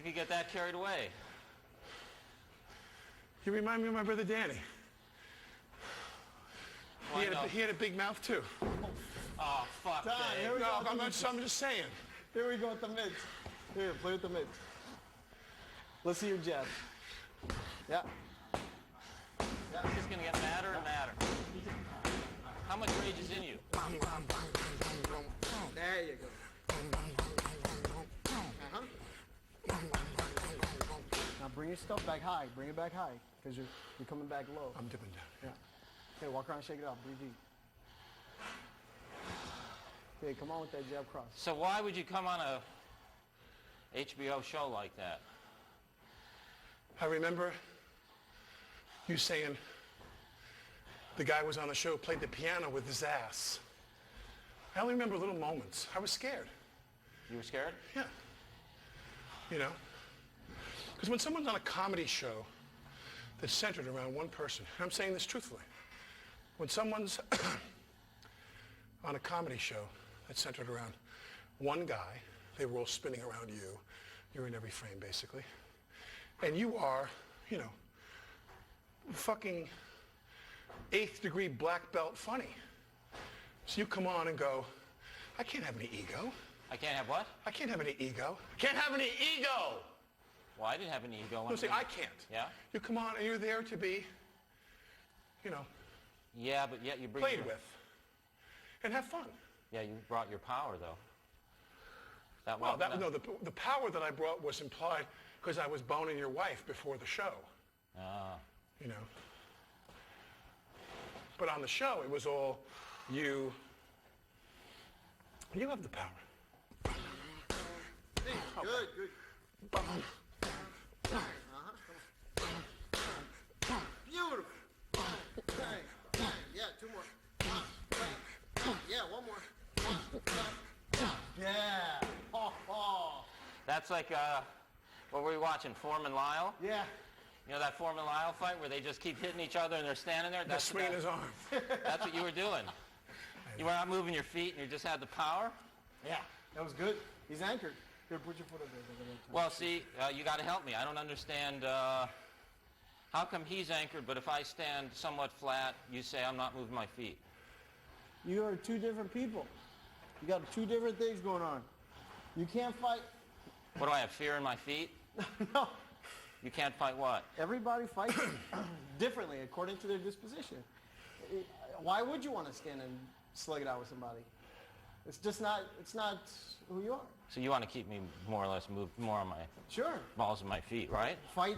could get that carried away. You remind me of my brother Danny. He had a big mouth too. Oh, fuck that. No, I'm just saying. Here we go with the mitts. Here, play with the mitts. Let's see your jab. Yeah. It's just going to get madder and madder. How much rage is in you? There you go. Now bring your stuff back high. Bring it back high, because you're coming back low. I'm dipping down. Yeah. Okay, walk around, shake it off. Breathe deep. Okay, come on with that jab cross. So why would you come on a HBO show like that? I remember you saying the guy was on the show, played the piano with his ass. I only remember little moments. I was scared. You were scared? Yeah. You know? Because when someone's on a comedy show that's centered around one person, and I'm saying this truthfully, when someone's on a comedy show that's centered around one guy, they were all spinning around you. You're in every frame, basically. And you are, you know, fucking 8th degree black belt funny. So you come on and go, I can't have any ego. I can't have what? I can't have any ego. I can't have any ego! Well, I didn't have any ego. No, see, I can't. Yeah? You come on and you're there to be, you know, yeah, but yet you bring played with. And have fun. Yeah, you brought your power, though. The power that I brought was implied because I was boning your wife before the show. Ah. You know. But on the show, it was all you. You have the power. Hey, good. Beautiful. Yeah, 2 more. Yeah, 1 more. Yeah. Oh. That's like, what were we watching, Foreman Lyle? Yeah. You know that Foreman Lyle fight where they just keep hitting each other and they're standing there? That's swinging his arm. That's what you were doing. You were not moving your feet and you just had the power? Yeah, that was good. He's anchored. Here, put your foot up there. Well, see, you got to help me. I don't understand how come he's anchored, but if I stand somewhat flat, you say I'm not moving my feet. You are 2 different people. You got 2 different things going on. You can't fight. What do I have, fear in my feet? No. You can't fight what? Everybody fights differently according to their disposition. Why would you want to stand and slug it out with somebody? It's not who you are. So you want to keep me more or less moved more on my balls of my feet, right? Fight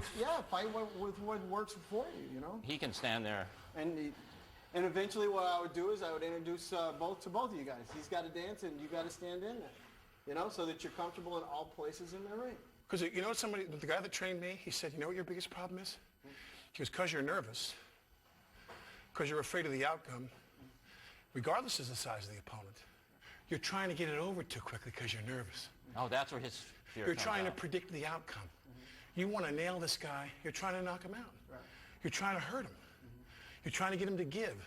with what works for you, you know? He can stand there. And eventually what I would do is I would introduce both of you guys. He's got to dance and you got to stand in there, you know, so that you're comfortable in all places in the ring. Because you know the guy that trained me, he said, you know what your biggest problem is? He goes, because you're nervous, because you're afraid of the outcome, regardless of the size of the opponent. You're trying to get it over too quickly because you're nervous. Oh, that's where his fear You're comes trying out. to predict the outcome. You want to nail this guy. You're trying to knock him out. Right. You're trying to hurt him. You're trying to get him to give.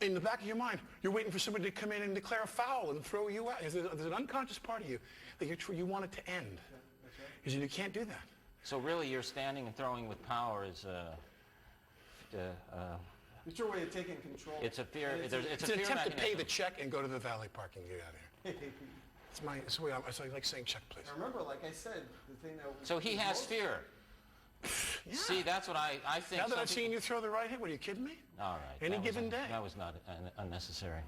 In the back of your mind, you're waiting for somebody to come in and declare a foul and throw you out. There's an unconscious part of you that you want it to end. Because you can't do that. So really, you're standing and throwing with power is it's your way of taking control. It's a fear. It's an fear attempt mechanism. to pay the check and go to the valet parking and get out of here. It's the way I like saying check, please. Remember, like I said, the thing that... So he has fear. Yeah. See, that's what I think. Now that I've seen you throw the right hit, what, are you kidding me? All right. Any given day. That was not unnecessary.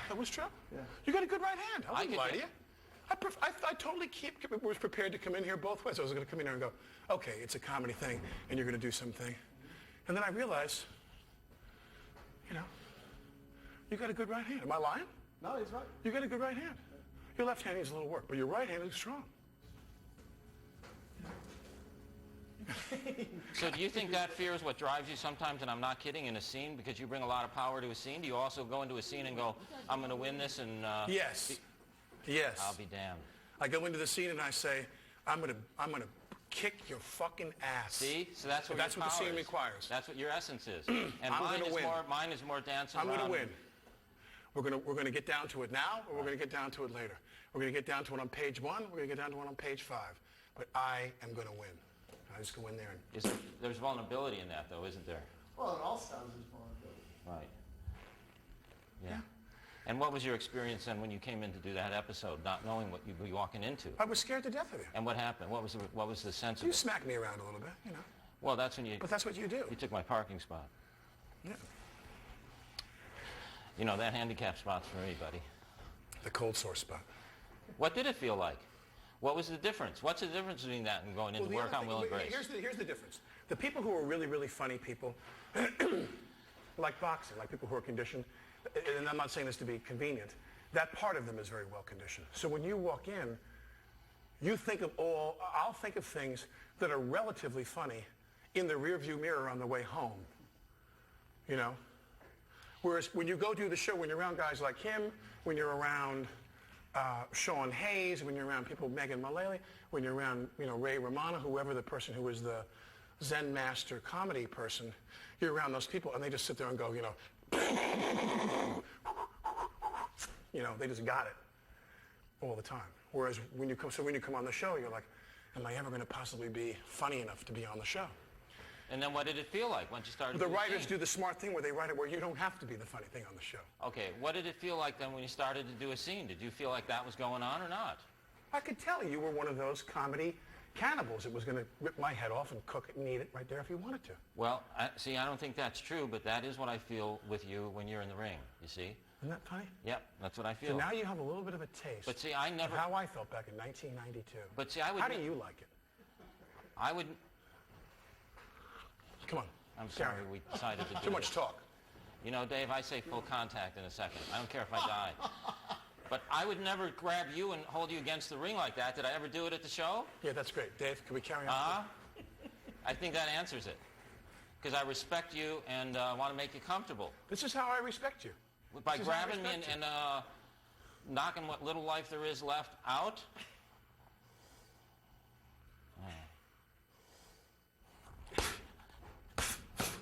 That was true. Yeah. You got a good right hand. I wouldn't lie to get- you. I totally was prepared to come in here both ways. I was going to come in here and go, okay, it's a comedy thing, and you're going to do something. And then I realized, you know, you got a good right hand. Am I lying? No, he's right. You got a good right hand. Your left hand needs a little work, but your right hand is strong. So do you think that fear is what drives you sometimes, and I'm not kidding, in a scene, because you bring a lot of power to a scene? Do you also go into a scene and go, I'm going to win this and... Yes. Yes. I'll be damned. I go into the scene and I say, I'm gonna kick your fucking ass. See? So that's what the power scene is. requires. That's what your essence is. And I'm gonna win. Mine is more dancing I'm around. gonna win. We're gonna get down to it now, or we're gonna get down to it later. We're gonna get down to it on page 1. We're gonna get down to it on page 5. but I am going to win. I just go in there and... There's vulnerability in that, though, isn't there? Well, in all styles there's vulnerability. Right. Yeah. And what was your experience then when you came in to do that episode, not knowing what you'd be walking into? I was scared to death of you. And what happened? What was the sense of You it? smacked me around a little bit, you know. Well, that's when you... But that's what you do. You took my parking spot. Yeah. You know, that handicap spot's for me, buddy. The cold sore spot. What did it feel like? What was the difference? What's the difference between that and going into the work other on thing- Will and Grace? Here's the difference. The people who are really, really funny people, like boxing, like people who are conditioned, and I'm not saying this to be convenient, that part of them is very well conditioned. So when you walk in, you think of I'll think of things that are relatively funny in the rearview mirror on the way home, you know? Whereas when you go do the show, when you're around guys like him, when you're around Sean Hayes, when you're around people, Megan Mullally, when you're around, you know, Ray Romano, whoever the person who is the Zen master comedy person, you're around those people and they just sit there and go, you know, they just got it all the time. Whereas when you come on the show, you're like, am I ever going to possibly be funny enough to be on the show? And then what did it feel like once you started The doing writers scene? do the smart thing where they write it where you don't have to be the funny thing on the show. Okay, what did it feel like then when you started to do a scene? Did you feel like that was going on or not? I could tell you were one of those comedy cannibals. It was going to rip my head off and cook it and eat it right there if you wanted to. Well, see, I don't think that's true, but that is what I feel with you when you're in the ring, you see? Isn't that funny? Yep, that's what I feel. So now you have a little bit of a taste But see, I never... of how I felt back in 1992. But see, I would... How do you like it? I would... Come on. I'm sorry we decided to do Too much this. talk. You know, Dave, I say full contact in a second. I don't care if I die. But I would never grab you and hold you against the ring like that. Did I ever do it at the show? Yeah, that's great. Dave, can we carry on? I think that answers it. Because I respect you and want to make you comfortable. This is how I respect you. By This is how I grabbing me respect and you. knocking what little life there is left out.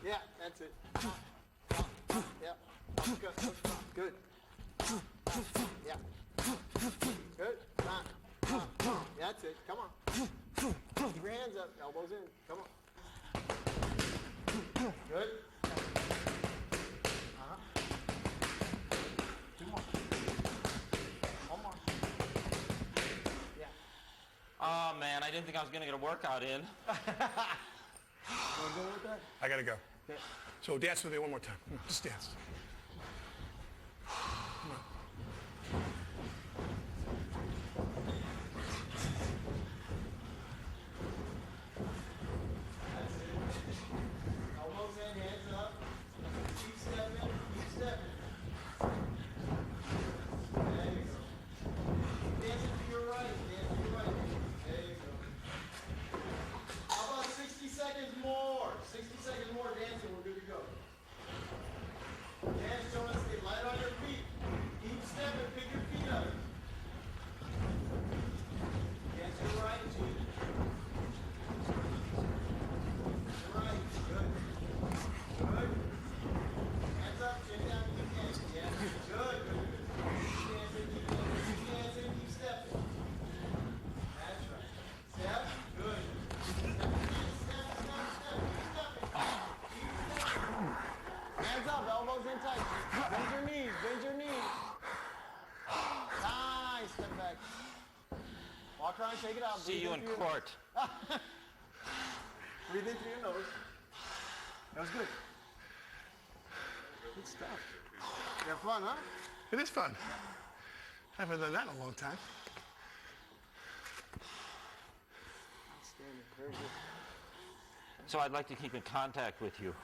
Yeah, that's it. Yeah. Good. Good. Yeah. Good. That's it. Come on. Keep your hands up. Elbows in. Come on. Good. Two more. One more. Yeah. Oh, man, I didn't think I was going to get a workout in. Want to go with that? I got to go. Okay. So dance with me one more time. Come on, just dance. Elbows in, hands up. Keep stepping, keep stepping. There you go. Keep dancing to your right, dance to your right. There you go. How about 60 seconds more? 60 seconds more dancing, we're good to go. Dance, Jonas, stay light on your feet. Keep stepping, pick your feet up. Dance to your right, G. Right, good. Good. Hands up, chin down, keep dancing. Yeah, good, good, good. Keep dancing, keep dancing, keep stepping. That's right. Step, good. Step, step, step, step, keep stepping. Keep stepping. Hands up, elbows in tight. Bend your knees, bend your knees. Nice, step back. Walk around, shake it out. See Breathe you in through your- court. Breathe in through your nose. That was good. Good stuff. You have fun, huh? It is fun. I haven't done that in a long time. Outstanding. Very good. So I'd like to keep in contact with you.